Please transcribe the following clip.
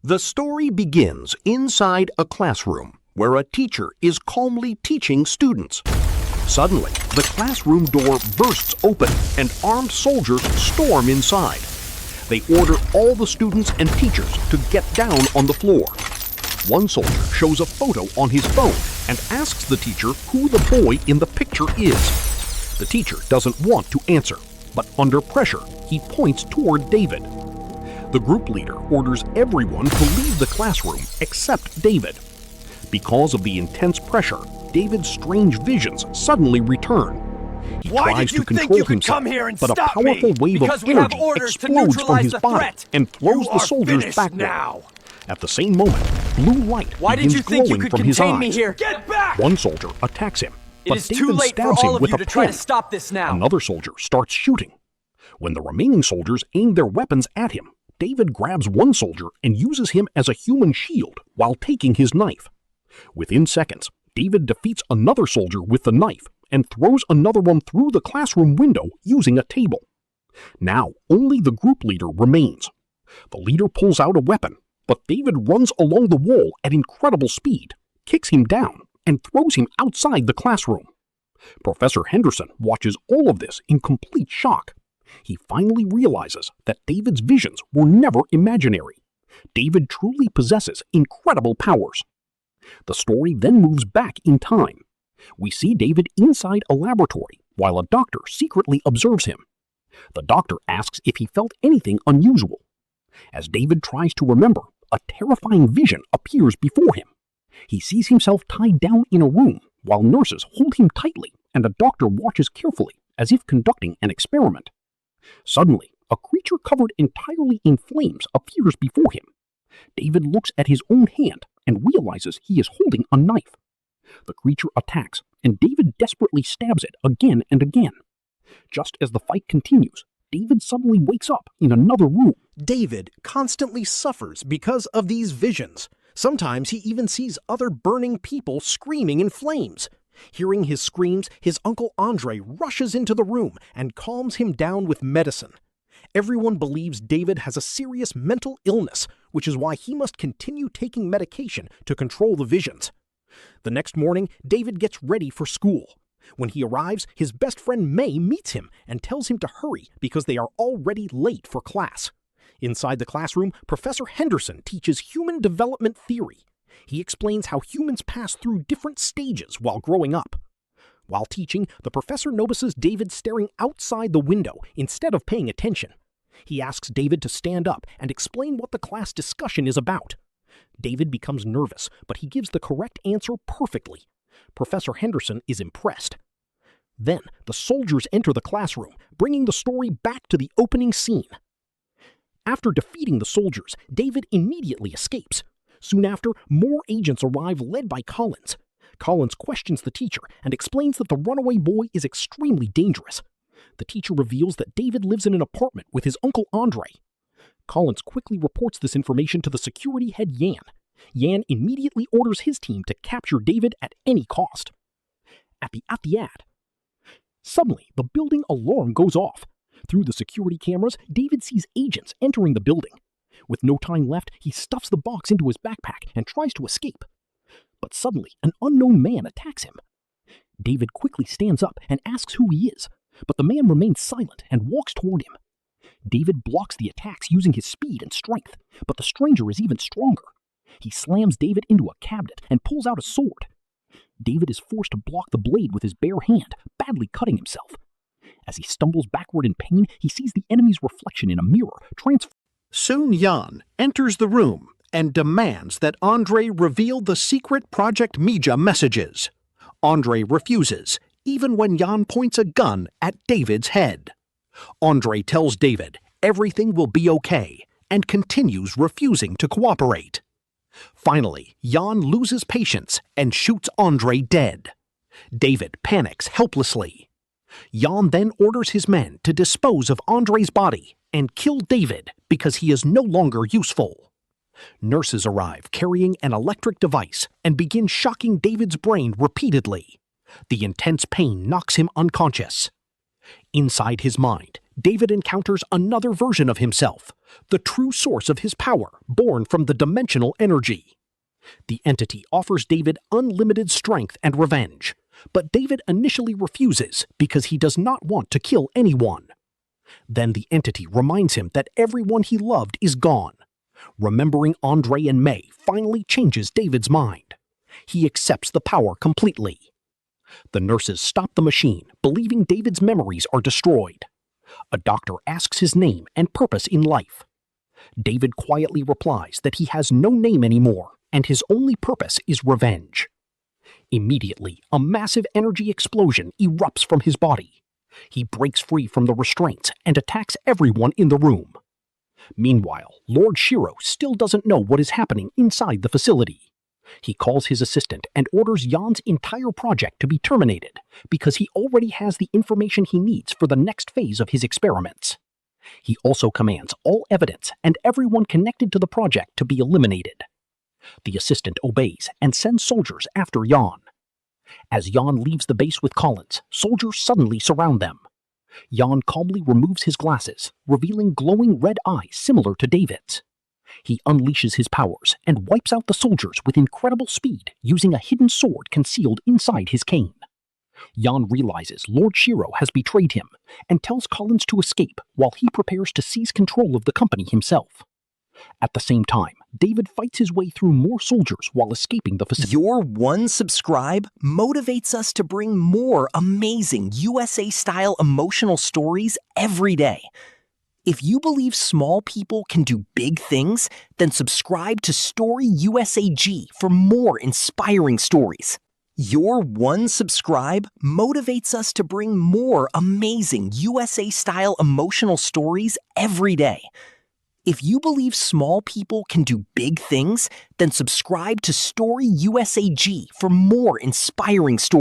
The story begins inside a classroom where a teacher is calmly teaching students. Suddenly, the classroom door bursts open and armed soldiers storm inside. They order all the students and teachers to get down on the floor. One soldier shows a photo on his phone and asks the teacher who the boy in the picture is. The teacher doesn't want to answer, but under pressure, he points toward David. The group leader orders everyone to leave the classroom except David. Because of the intense pressure, David's strange visions suddenly return. He tries to control himself, but a powerful wave of energy explodes from his body and throws the soldiers backward. At the same moment, blue light begins glowing from his eyes. Get back! One soldier attacks him, but It is David too late for stabs all him of with you a to try pen. to stop this now. Another soldier starts shooting. When the remaining soldiers aim their weapons at him, David grabs one soldier and uses him as a human shield while taking his knife. Within seconds, David defeats another soldier with the knife and throws another one through the classroom window using a table. Now, only the group leader remains. The leader pulls out a weapon, but David runs along the wall at incredible speed, kicks him down, and throws him outside the classroom. Professor Henderson watches all of this in complete shock. He finally realizes that David's visions were never imaginary. David truly possesses incredible powers. The story then moves back in time. We see David inside a laboratory while a doctor secretly observes him. The doctor asks if he felt anything unusual. As David tries to remember, a terrifying vision appears before him. He sees himself tied down in a room while nurses hold him tightly and a doctor watches carefully as if conducting an experiment. Suddenly, a creature covered entirely in flames appears before him. David looks at his own hand and realizes he is holding a knife. The creature attacks, and David desperately stabs it again and again. Just as the fight continues, David suddenly wakes up in another room. David constantly suffers because of these visions. Sometimes he even sees other burning people screaming in flames. Hearing his screams, his uncle Andre rushes into the room and calms him down with medicine. Everyone believes David has a serious mental illness, which is why he must continue taking medication to control the visions. The next morning, David gets ready for school. When he arrives, his best friend May meets him and tells him to hurry because they are already late for class. Inside the classroom, Professor Henderson teaches human development theory. He explains how humans pass through different stages while growing up. While teaching, the professor notices David staring outside the window instead of paying attention. He asks David to stand up and explain what the class discussion is about. David becomes nervous, but he gives the correct answer perfectly. Professor Henderson is impressed. Then, the soldiers enter the classroom, bringing the story back to the opening scene. After defeating the soldiers, David immediately escapes. Soon after, more agents arrive led by Collins. Collins questions the teacher and explains that the runaway boy is extremely dangerous. The teacher reveals that David lives in an apartment with his uncle Andre. Collins quickly reports this information to the security head Yan. Yan immediately orders his team to capture David at any cost. At the ad. Suddenly, the building alarm goes off. Through the security cameras, David sees agents entering the building. With no time left, he stuffs the box into his backpack and tries to escape. But suddenly, an unknown man attacks him. David quickly stands up and asks who he is, but the man remains silent and walks toward him. David blocks the attacks using his speed and strength, but the stranger is even stronger. He slams David into a cabinet and pulls out a sword. David is forced to block the blade with his bare hand, badly cutting himself. As he stumbles backward in pain, he sees the enemy's reflection in a mirror, Soon Jan enters the room and demands that Andre reveal the secret Project Mija messages. Andre refuses, even when Jan points a gun at David's head. Andre tells David everything will be okay and continues refusing to cooperate. Finally, Jan loses patience and shoots Andre dead. David panics helplessly. Jan then orders his men to dispose of Andre's body and kill David because he is no longer useful. Nurses arrive carrying an electric device and begin shocking David's brain repeatedly. The intense pain knocks him unconscious. Inside his mind, David encounters another version of himself, the true source of his power, born from the dimensional energy. The entity offers David unlimited strength and revenge, but David initially refuses because he does not want to kill anyone. Then the entity reminds him that everyone he loved is gone. Remembering Andre and May finally changes David's mind. He accepts the power completely. The nurses stop the machine, believing David's memories are destroyed. A doctor asks his name and purpose in life. David quietly replies that he has no name anymore, and his only purpose is revenge. Immediately, a massive energy explosion erupts from his body. He breaks free from the restraints and attacks everyone in the room. Meanwhile, Lord Shiro still doesn't know what is happening inside the facility. He calls his assistant and orders Jan's entire project to be terminated because he already has the information he needs for the next phase of his experiments. He also commands all evidence and everyone connected to the project to be eliminated. The assistant obeys and sends soldiers after Jan. As Jan leaves the base with Collins, soldiers suddenly surround them. Jan calmly removes his glasses, revealing glowing red eyes similar to David's. He unleashes his powers and wipes out the soldiers with incredible speed using a hidden sword concealed inside his cane. Jan realizes Lord Shiro has betrayed him and tells Collins to escape while he prepares to seize control of the company himself. At the same time, David fights his way through more soldiers while escaping the facility. Your one subscribe motivates us to bring more amazing USA-style emotional stories every day. If you believe small people can do big things, then subscribe to StoryUSAg for more inspiring stories. Your one subscribe motivates us to bring more amazing USA-style emotional stories every day. If you believe small people can do big things, then subscribe to StoryUSAg for more inspiring stories.